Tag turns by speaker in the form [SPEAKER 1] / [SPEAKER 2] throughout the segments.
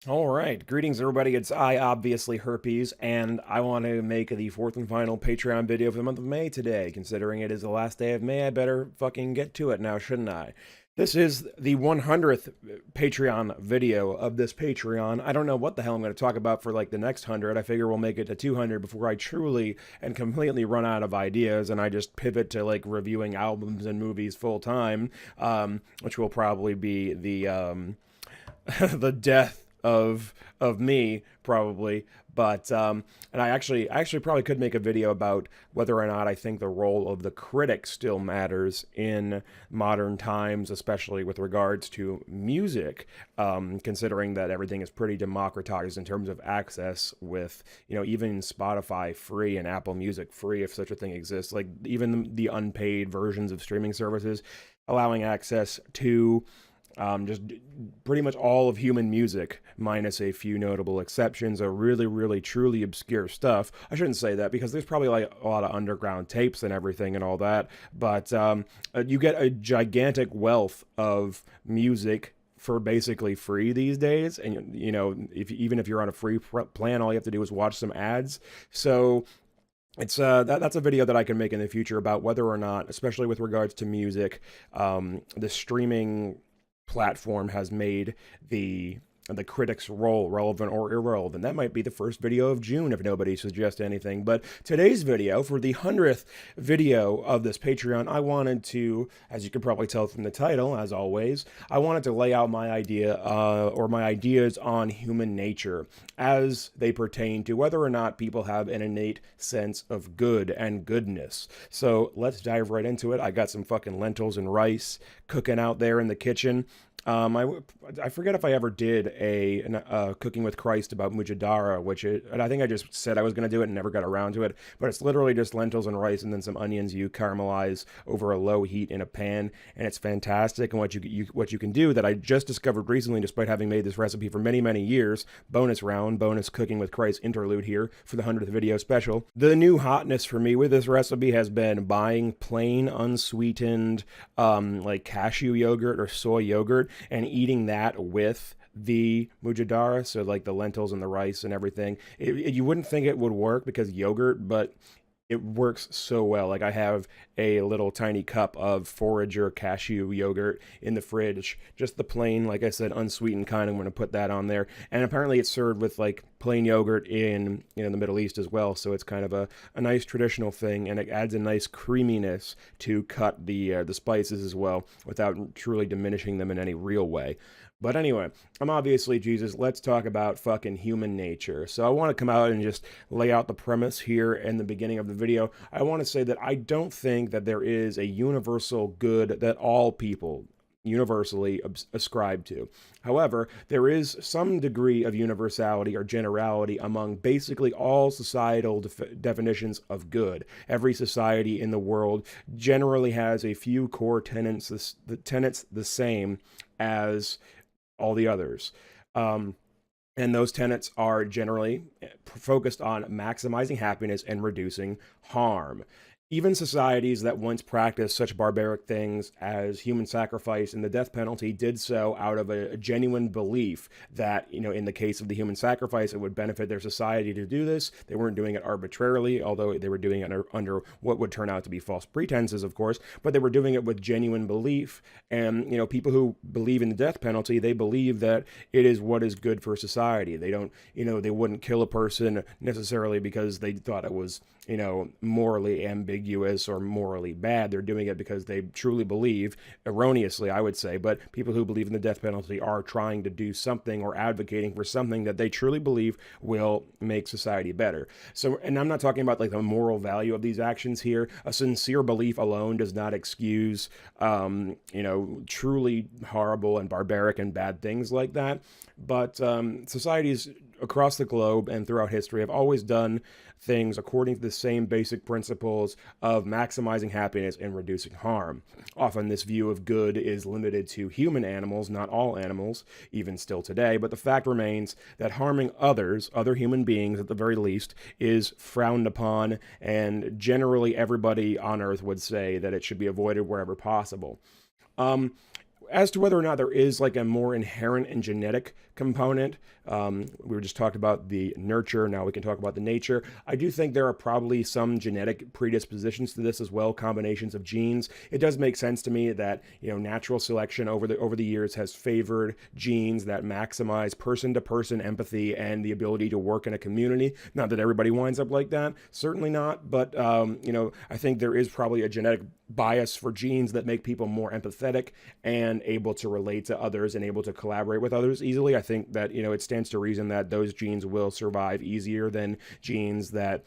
[SPEAKER 1] All right, greetings everybody. It's I, obviously Herpes, and I want to make the fourth and final Patreon video for the month of May today. Considering it is the last day of May, I better fucking get to it now, shouldn't I? This is the 100th Patreon video of this Patreon. I don't know what the hell I'm going to talk about for like the next 100. I figure we'll make it to 200 before I truly and completely run out of ideas and I just pivot to like reviewing albums and movies full time, which will probably be the the death of me probably. But and I actually probably could make a video about whether or not I think the role of the critic still matters in modern times, especially with regards to music, considering that everything is pretty democratized in terms of access, with even Spotify free and Apple Music free, if such a thing exists, like even the unpaid versions of streaming services allowing access to just pretty much all of human music, minus a few notable exceptions, are really, really, truly obscure stuff. I shouldn't say that because there's probably like a lot of underground tapes and everything and all that, but you get a gigantic wealth of music for basically free these days. And if even if you're on a free plan, all you have to do is watch some ads. So it's that's a video that I can make in the future about whether or not, especially with regards to music, the streaming platform has made the critic's role relevant or irrelevant. That might be the first video of June if nobody suggests anything. But today's video, for the 100th video of this Patreon, I wanted to, as you can probably tell from the title, as always, I wanted to lay out my idea or my ideas on human nature as they pertain to whether or not people have an innate sense of good and goodness. So let's dive right into it. I got some fucking lentils and rice cooking out there in the kitchen. I forget if I ever did a Cooking with Christ about Mujadara, and I think I just said I was going to do it and never got around to it. But it's literally just lentils and rice and then some onions you caramelize over a low heat in a pan, and it's fantastic. And what you can do that I just discovered recently, despite having made this recipe for many years. Bonus round, bonus Cooking with Christ interlude here for the 100th video special. The new hotness for me with this recipe has been buying plain unsweetened like cashew yogurt or soy yogurt and eating that with the mujadara, so like the lentils and the rice and everything. You wouldn't think it would work because yogurt, but it works so well. Like, I have a little tiny cup of forager cashew yogurt in the fridge, just the plain, like I said, unsweetened kind. I'm going to put that on there, and apparently it's served with like plain yogurt in the Middle East as well. So it's kind of a nice traditional thing, and it adds a nice creaminess to cut the spices as well, without truly diminishing them in any real way. But anyway, I'm obviously Jesus. Let's talk about fucking human nature. So I want to come out and just lay out the premise here in the beginning of the video. I want to say that I don't think that there is a universal good that all people universally ascribe to. However, there is some degree of universality or generality among basically all societal definitions of good. Every society in the world generally has a few core tenets the same as all the others. And those tenets are generally focused on maximizing happiness and reducing harm. Even societies that once practiced such barbaric things as human sacrifice and the death penalty did so out of a genuine belief that, in the case of the human sacrifice, it would benefit their society to do this. They weren't doing it arbitrarily, although they were doing it under what would turn out to be false pretenses, of course, but they were doing it with genuine belief. And, people who believe in the death penalty, they believe that it is what is good for society. They don't, they wouldn't kill a person necessarily because they thought it was, morally ambiguous or morally bad. They're doing it because they truly believe, erroneously, I would say, but people who believe in the death penalty are trying to do something or advocating for something that they truly believe will make society better. So, and I'm not talking about like the moral value of these actions here. A sincere belief alone does not excuse, truly horrible and barbaric and bad things like that. But societies across the globe and throughout history have always done things according to the same basic principles of maximizing happiness and reducing harm. Often this view of good is limited to human animals, not all animals, even still today, but the fact remains that harming others, other human beings at the very least, is frowned upon, and generally everybody on Earth would say that it should be avoided wherever possible. Um, as to whether or not there is like a more inherent and genetic component, we were just talking about the nurture. Now we can talk about the nature. I do think there are probably some genetic predispositions to this as well, combinations of genes. It does make sense to me that, natural selection over the years has favored genes that maximize person-to-person empathy and the ability to work in a community. Not that everybody winds up like that, certainly not, but I think there is probably a genetic bias for genes that make people more empathetic and able to relate to others and able to collaborate with others easily. I think that, it stands to reason that those genes will survive easier than genes that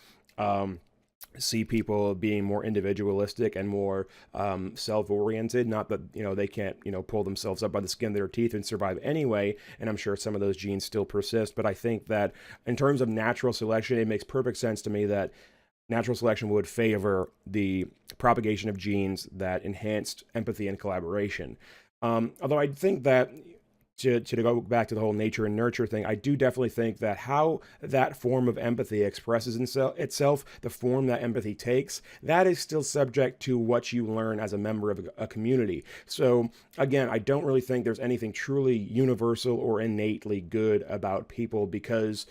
[SPEAKER 1] see people being more individualistic and more self-oriented. Not that, they can't, pull themselves up by the skin of their teeth and survive anyway. And I'm sure some of those genes still persist. But I think that in terms of natural selection, it makes perfect sense to me that natural selection would favor the propagation of genes that enhanced empathy and collaboration. Although I think that to go back to the whole nature and nurture thing, I do definitely think that how that form of empathy expresses itself, the form that empathy takes, that is still subject to what you learn as a member of a community. So again, I don't really think there's anything truly universal or innately good about people, because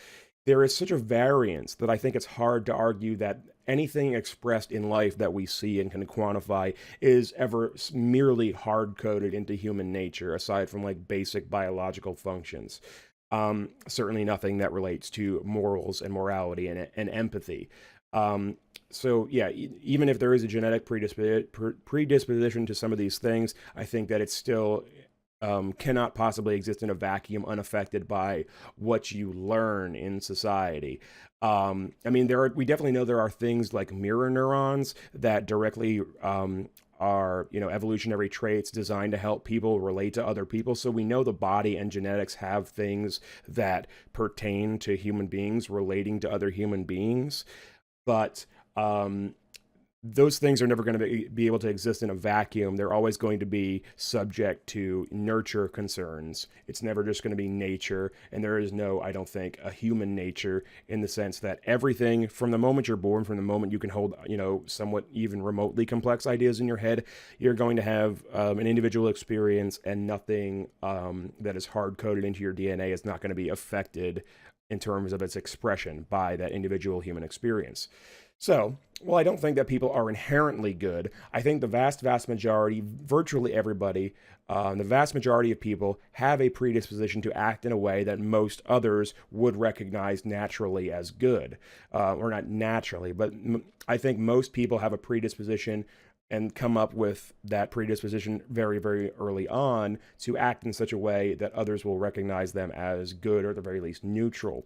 [SPEAKER 1] there is such a variance that I think it's hard to argue that anything expressed in life that we see and can quantify is ever merely hard-coded into human nature, aside from like basic biological functions. Certainly nothing that relates to morals and morality and empathy. So yeah, even if there is a genetic predisposition to some of these things, I think that it's still cannot possibly exist in a vacuum unaffected by what you learn in society. I mean, we definitely know there are things like mirror neurons that directly are, evolutionary traits designed to help people relate to other people. So we know the body and genetics have things that pertain to human beings relating to other human beings. But those things are never going to be able to exist in a vacuum. They're always going to be subject to nurture concerns. It's never just going to be nature. And there is no, I don't think, a human nature, in the sense that everything from the moment you're born, from the moment you can hold, somewhat even remotely complex ideas in your head, you're going to have an individual experience, and nothing that is hard-coded into your DNA is not going to be affected in terms of its expression by that individual human experience. So, well, I don't think that people are inherently good. I think the vast majority, virtually everybody, the vast majority of people have a predisposition to act in a way that most others would recognize naturally as good. Or not naturally, but I think most people have a predisposition and come up with that predisposition very, very early on to act in such a way that others will recognize them as good, or at the very least neutral.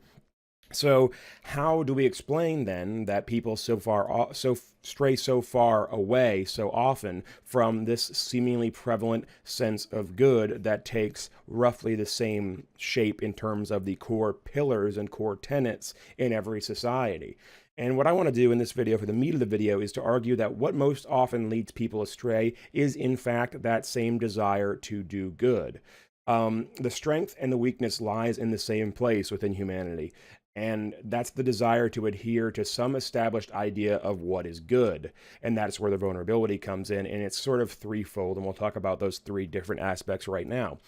[SPEAKER 1] So how do we explain then that people stray so far away so often from this seemingly prevalent sense of good that takes roughly the same shape in terms of the core pillars and core tenets in every society? And what I want to do in this video, for the meat of the video, is to argue that what most often leads people astray is in fact that same desire to do good. The strength and the weakness lies in the same place within humanity. And that's the desire to adhere to some established idea of what is good. And that's where the vulnerability comes in. And it's sort of threefold. And we'll talk about those three different aspects right now.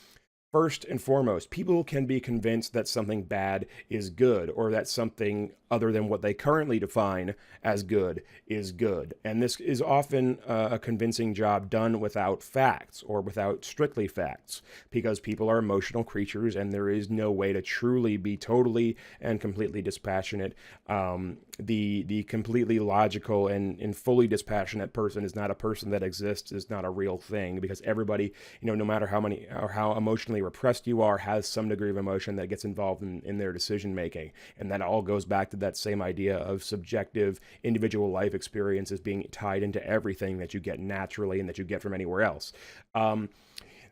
[SPEAKER 1] First and foremost, people can be convinced that something bad is good, or that something other than what they currently define as good is good. And this is often a convincing job done without facts, or without strictly facts, because people are emotional creatures and there is no way to truly be totally and completely dispassionate. The completely logical and fully dispassionate person is not a person that exists, is not a real thing, because everybody, no matter how many or how emotionally repressed you are, has some degree of emotion that gets involved in their decision making. And that all goes back to that same idea of subjective individual life experiences being tied into everything that you get naturally and that you get from anywhere else.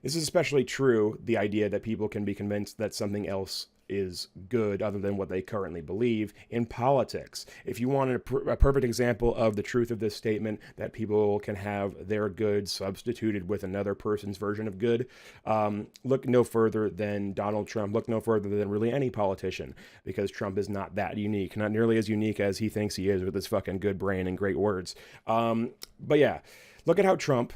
[SPEAKER 1] This is especially true, the idea that people can be convinced that something else is good other than what they currently believe, in politics. If you want a perfect example of the truth of this statement, that people can have their good substituted with another person's version of good, look no further than Donald Trump. Look no further than really any politician, because Trump is not that unique, not nearly as unique as he thinks he is with his fucking good brain and great words. But yeah, look at how Trump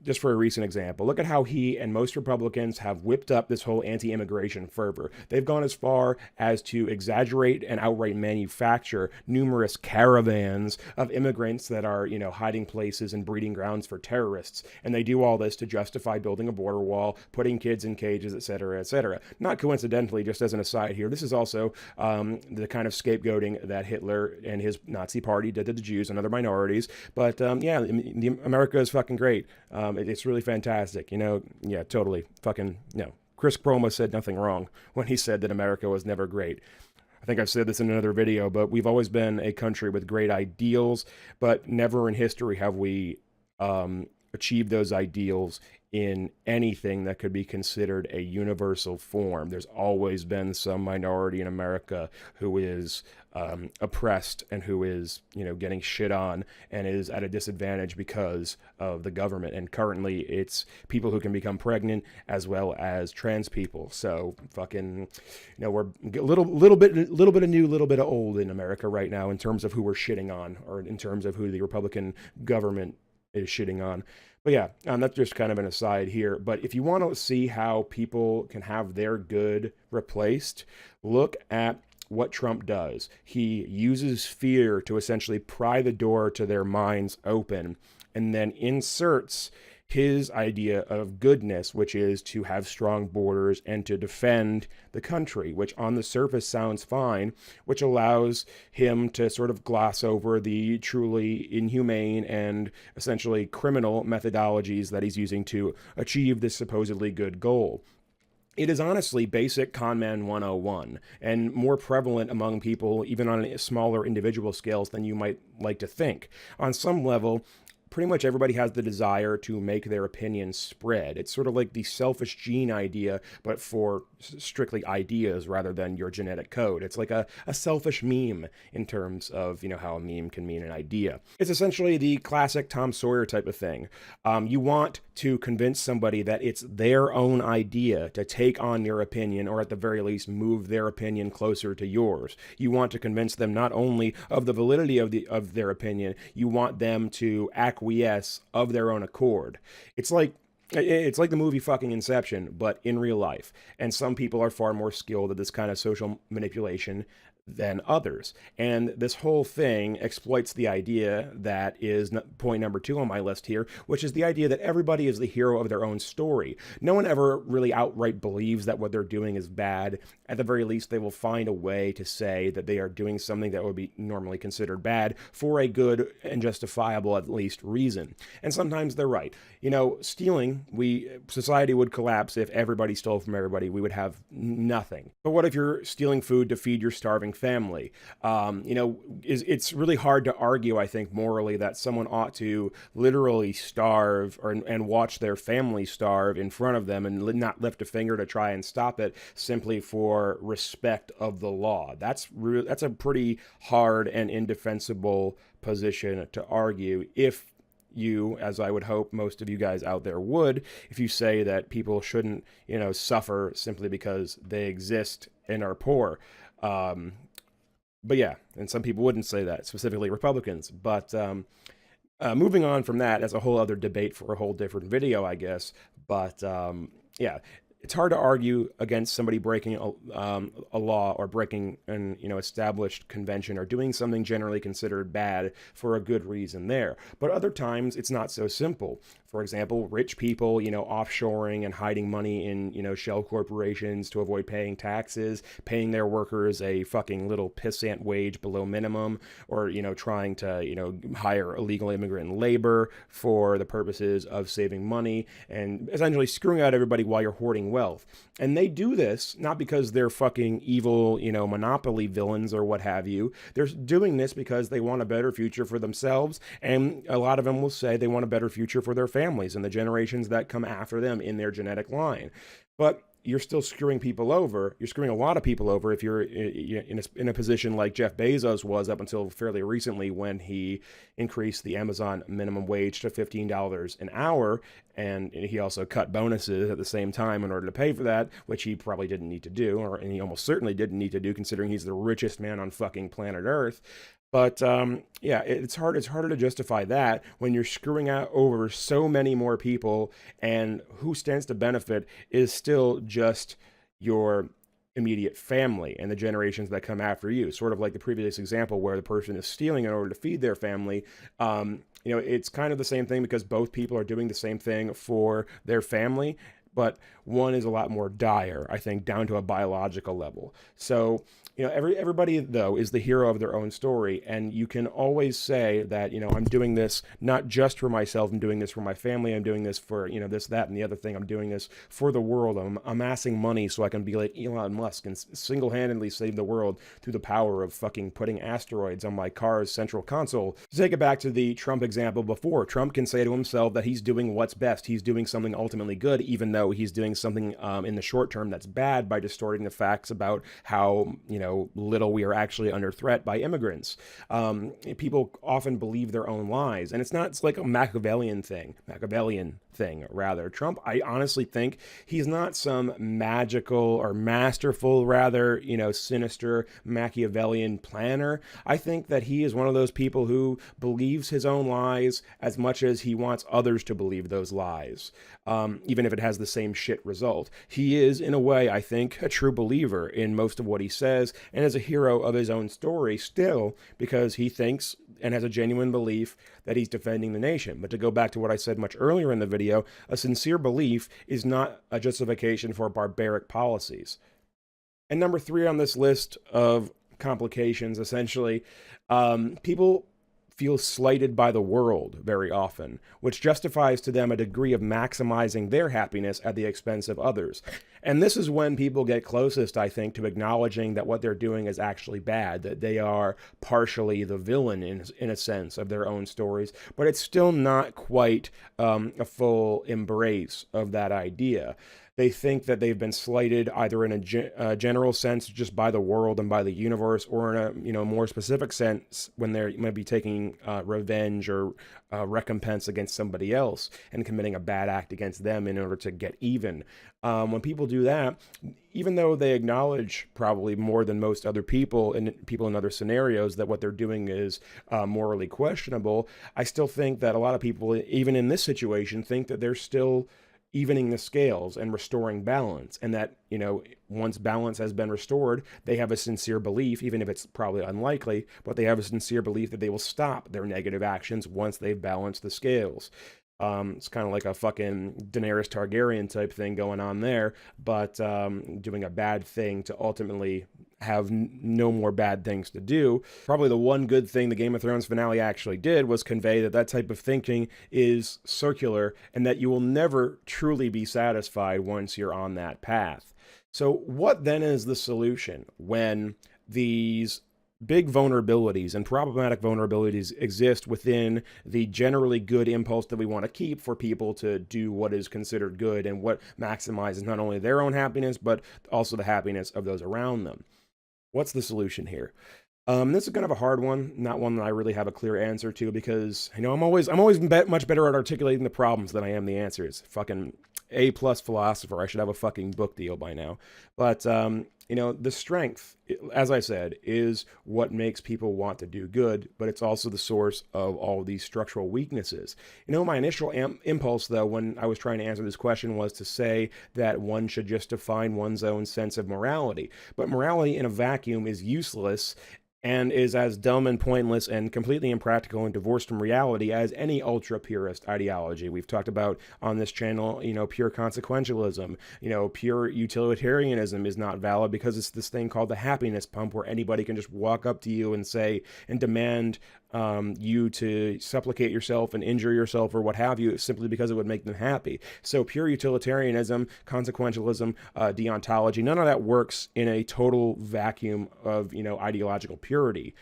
[SPEAKER 1] just for a recent example, look at how he and most Republicans have whipped up this whole anti-immigration fervor. They've gone as far as to exaggerate and outright manufacture numerous caravans of immigrants that are, hiding places and breeding grounds for terrorists. And they do all this to justify building a border wall, putting kids in cages, etc., etc. Not coincidentally, just as an aside here, this is also the kind of scapegoating that Hitler and his Nazi party did to the Jews and other minorities. But America is fucking great. It's really fantastic. Yeah, totally. Fucking, no. Chris Cuomo said nothing wrong when he said that America was never great. I think I've said this in another video, but we've always been a country with great ideals, but never in history have we achieved those ideals in anything that could be considered a universal form. There's always been some minority in America who is oppressed and who is, getting shit on and is at a disadvantage because of the government. And currently it's people who can become pregnant as well as trans people. So fucking, we're a little bit of new, little bit of old in America right now in terms of who we're shitting on, or in terms of who the Republican government is shitting on. But yeah, that's just kind of an aside here. But if you want to see how people can have their good replaced, look at what Trump does. He uses fear to essentially pry the door to their minds open, and then inserts his idea of goodness, which is to have strong borders and to defend the country, which on the surface sounds fine, which allows him to sort of gloss over the truly inhumane and essentially criminal methodologies that he's using to achieve this supposedly good goal. It is honestly basic conman 101 and more prevalent among people, even on smaller individual scales than you might like to think. On some level, pretty much everybody has the desire to make their opinion spread. It's sort of like the selfish gene idea, but for strictly ideas rather than your genetic code. It's like a selfish meme in terms of, how a meme can mean an idea. It's essentially the classic Tom Sawyer type of thing. You want to convince somebody that it's their own idea to take on your opinion, or at the very least move their opinion closer to yours. You want to convince them not only of the validity of their opinion, you want them to acquiesce of their own accord. It's like the movie fucking Inception, but in real life. And some people are far more skilled at this kind of social manipulation than others. And this whole thing exploits the idea that is point number 2 on my list here, which is the idea that everybody is the hero of their own story. No one ever really outright believes that what they're doing is bad. At the very least, they will find a way to say that they are doing something that would be normally considered bad for a good and justifiable, at least, reason. And sometimes they're right. Stealing, society would collapse if everybody stole from everybody. We would have nothing. But what if you're stealing food to feed your starving family? It's really hard to argue, I think, morally, that someone ought to literally starve and watch their family starve in front of them and not lift a finger to try and stop it simply for respect of the law. That's a pretty hard and indefensible position to argue if you, as I would hope most of you guys out there would, if you say that people shouldn't, suffer simply because they exist and are poor. But yeah, and some people wouldn't say that, specifically Republicans. But moving on from that, as a whole other debate for a whole different video, I guess. But yeah, it's hard to argue against somebody breaking a law or breaking an established convention or doing something generally considered bad for a good reason there. But other times it's not so simple. For example, rich people, offshoring and hiding money in, shell corporations to avoid paying taxes, paying their workers a fucking little pissant wage below minimum, or, trying to, hire illegal immigrant labor for the purposes of saving money and essentially screwing out everybody while you're hoarding wealth. And they do this not because they're fucking evil, monopoly villains or what have you. They're doing this because they want a better future for themselves. And a lot of them will say they want a better future for their families and the generations that come after them in their genetic line. But you're still screwing people over. You're screwing a lot of people over if you're in a position like Jeff Bezos was up until fairly recently, when he increased the Amazon minimum wage to $15 an hour. And he also cut bonuses at the same time in order to pay for that, which he probably didn't need to do, and he almost certainly didn't need to do, considering he's the richest man on fucking planet Earth. But yeah, it's hard. It's harder to justify that when you're screwing out over so many more people, and who stands to benefit is still just your immediate family and the generations that come after you. Sort of like the previous example where the person is stealing in order to feed their family. It's kind of the same thing because both people are doing the same thing for their family, but one is a lot more dire, I think, down to a biological level. So, everybody though is the hero of their own story, and you can always say that, I'm doing this not just for myself, I'm doing this for my family, I'm doing this for, this, that, and the other thing, I'm doing this for the world, I'm amassing money so I can be like Elon Musk and single-handedly save the world through the power of fucking putting asteroids on my car's central console. To take it back to the Trump example before, Trump can say to himself that he's doing what's best, he's doing something ultimately good, even though he's doing something in the short term that's bad by distorting the facts about how, little we are actually under threat by immigrants. People often believe their own lies, and it's like a Machiavellian thing, rather. Trump, I honestly think he's not some magical or masterful, rather, sinister Machiavellian planner. I think that he is one of those people who believes his own lies as much as he wants others to believe those lies, even if it has the same shit result. He is, in a way, I think, a true believer in most of what he says, and is a hero of his own story still, because he thinks and has a genuine belief that he's defending the nation. But to go back to what I said much earlier in the video, a sincere belief is not a justification for barbaric policies. And number 3 on this list of complications, essentially, people feel slighted by the world very often, which justifies to them a degree of maximizing their happiness at the expense of others. And this is when people get closest, I think, to acknowledging that what they're doing is actually bad, that they are partially the villain in a sense of their own stories, but it's still not quite a full embrace of that idea. They think that they've been slighted either in a general sense just by the world and by the universe, or in a more specific sense when they're maybe taking revenge or recompense against somebody else and committing a bad act against them in order to get even. When people do that, even though they acknowledge probably more than most other people and people in other scenarios that what they're doing is morally questionable, I still think that a lot of people, even in this situation, think that they're still evening the scales and restoring balance, and that, once balance has been restored, they have a sincere belief, even if it's probably unlikely, but they have a sincere belief that they will stop their negative actions once they've balanced the scales. It's kind of like a fucking Daenerys Targaryen type thing going on there, but doing a bad thing to ultimately have no more bad things to do. Probably the one good thing the Game of Thrones finale actually did was convey that that type of thinking is circular and that you will never truly be satisfied once you're on that path. So what then is the solution when these big vulnerabilities and problematic vulnerabilities exist within the generally good impulse that we want to keep for people to do what is considered good and what maximizes not only their own happiness, but also the happiness of those around them? What's the solution here? This is kind of a hard one, not one that I really have a clear answer to, because I'm always much better at articulating the problems than I am the answers. Fucking A+ philosopher. I should have a fucking book deal by now. But the strength, as I said, is what makes people want to do good, but it's also the source of all of these structural weaknesses. My initial impulse, though, when I was trying to answer this question was to say that one should just define one's own sense of morality. But morality in a vacuum is useless and is as dumb and pointless and completely impractical and divorced from reality as any ultra-purist ideology. We've talked about on this channel, pure consequentialism, pure utilitarianism is not valid because it's this thing called the happiness pump where anybody can just walk up to you and say, and demand you to supplicate yourself and injure yourself or what have you, simply because it would make them happy. So pure utilitarianism, consequentialism, deontology, none of that works in a total vacuum of, ideological purity.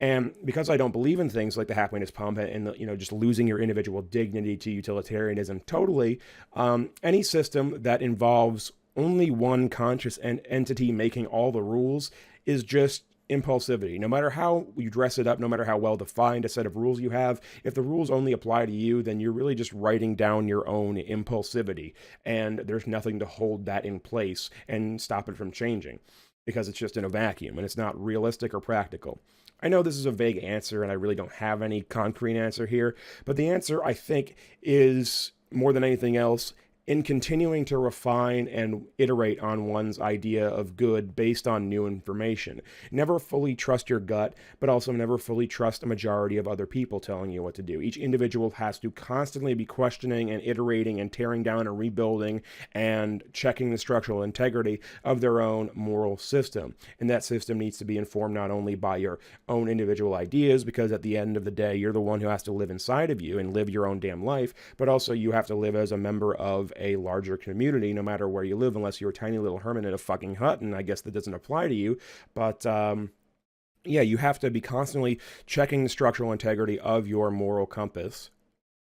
[SPEAKER 1] And because I don't believe in things like the happiness pump and just losing your individual dignity to utilitarianism totally, any system that involves only one conscious entity making all the rules is just impulsivity. No matter how you dress it up, no matter how well defined a set of rules you have, if the rules only apply to you, then you're really just writing down your own impulsivity, and there's nothing to hold that in place and stop it from changing. because it's just in a vacuum and it's not realistic or practical. I know this is a vague answer and I really don't have any concrete answer here, but the answer I think is more than anything else in continuing to refine and iterate on one's idea of good based on new information. Never fully trust your gut, but also never fully trust a majority of other people telling you what to do. Each individual has to constantly be questioning and iterating and tearing down and rebuilding and checking the structural integrity of their own moral system. And that system needs to be informed not only by your own individual ideas, because at the end of the day, you're the one who has to live inside of you and live your own damn life, but also you have to live as a member of a larger community, no matter where you live, unless you're a tiny little hermit in a fucking hut, and I guess that doesn't apply to you. But yeah, you have to be constantly checking the structural integrity of your moral compass.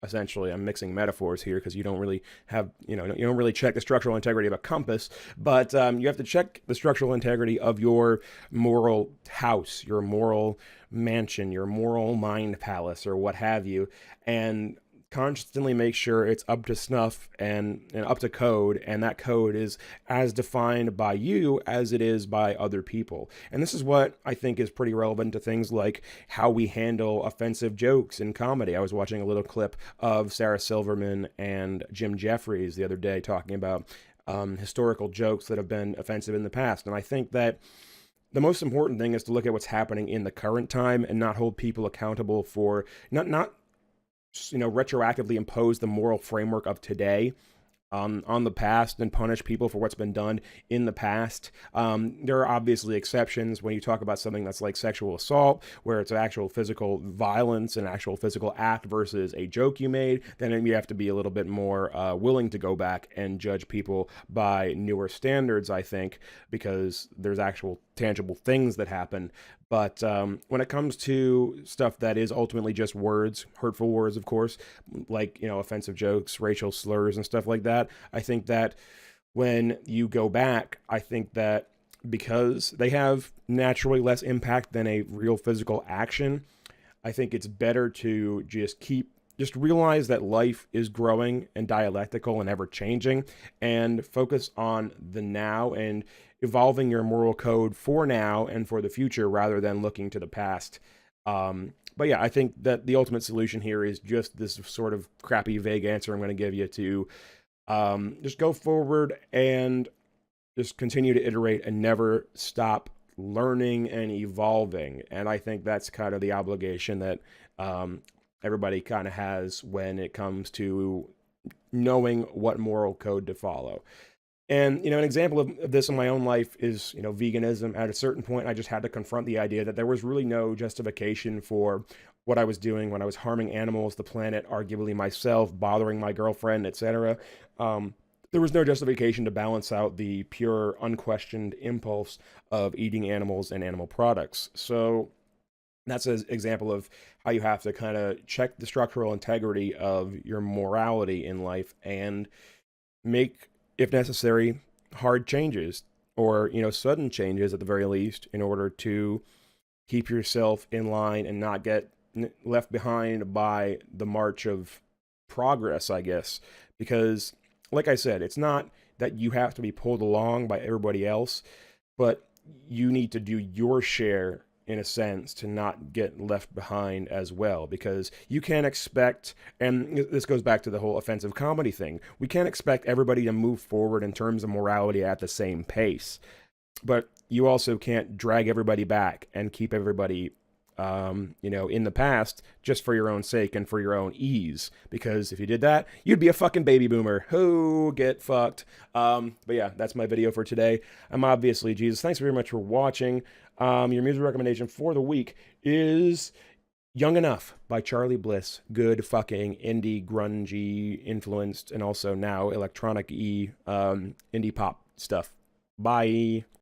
[SPEAKER 1] Essentially, I'm mixing metaphors here because you don't really have, you don't really check the structural integrity of a compass, but you have to check the structural integrity of your moral house, your moral mansion, your moral mind palace, or what have you, and constantly make sure it's up to snuff and up to code, and that code is as defined by you as it is by other people. And this is what I think is pretty relevant to things like how we handle offensive jokes in comedy. I was watching a little clip of Sarah Silverman and Jim Jeffries the other day talking about historical jokes that have been offensive in the past, and I think that the most important thing is to look at what's happening in the current time and not hold people accountable for not retroactively impose the moral framework of today on the past and punish people for what's been done in the past. There are obviously exceptions when you talk about something that's like sexual assault, where it's actual physical violence, an actual physical act versus a joke you made. Then you have to be a little bit more willing to go back and judge people by newer standards, I think, because there's actual tangible things that happen. But when it comes to stuff that is ultimately just words, hurtful words, of course, like, offensive jokes, racial slurs and stuff like that, I think that when you go back, I think that because they have naturally less impact than a real physical action, I think it's better to just realize that life is growing and dialectical and ever changing, and focus on the now and evolving your moral code for now and for the future rather than looking to the past. But yeah, I think that the ultimate solution here is just this sort of crappy, vague answer I'm going to give you to just go forward and just continue to iterate and never stop learning and evolving. And I think that's kind of the obligation that everybody kind of has when it comes to knowing what moral code to follow. And, an example of this in my own life is, veganism. At a certain point, I just had to confront the idea that there was really no justification for what I was doing when I was harming animals, the planet, arguably myself, bothering my girlfriend, etc. There was no justification to balance out the pure, unquestioned impulse of eating animals and animal products. So that's an example of how you have to kind of check the structural integrity of your morality in life and make, if necessary, hard changes or, sudden changes at the very least, in order to keep yourself in line and not get left behind by the march of progress, I guess. Because, like I said, it's not that you have to be pulled along by everybody else, but you need to do your share, in a sense, to not get left behind as well, because you can't expect, and this goes back to the whole offensive comedy thing, we can't expect everybody to move forward in terms of morality at the same pace, but you also can't drag everybody back and keep everybody in the past just for your own sake and for your own ease, because if you did that, you'd be a fucking baby boomer. Who get fucked. But yeah, that's my video for today. I'm obviously Jesus. Thanks very much for watching. Your music recommendation for the week is Young Enough by Charlie Bliss. Good fucking indie, grungy influenced, and also now electronic-y indie pop stuff. Bye.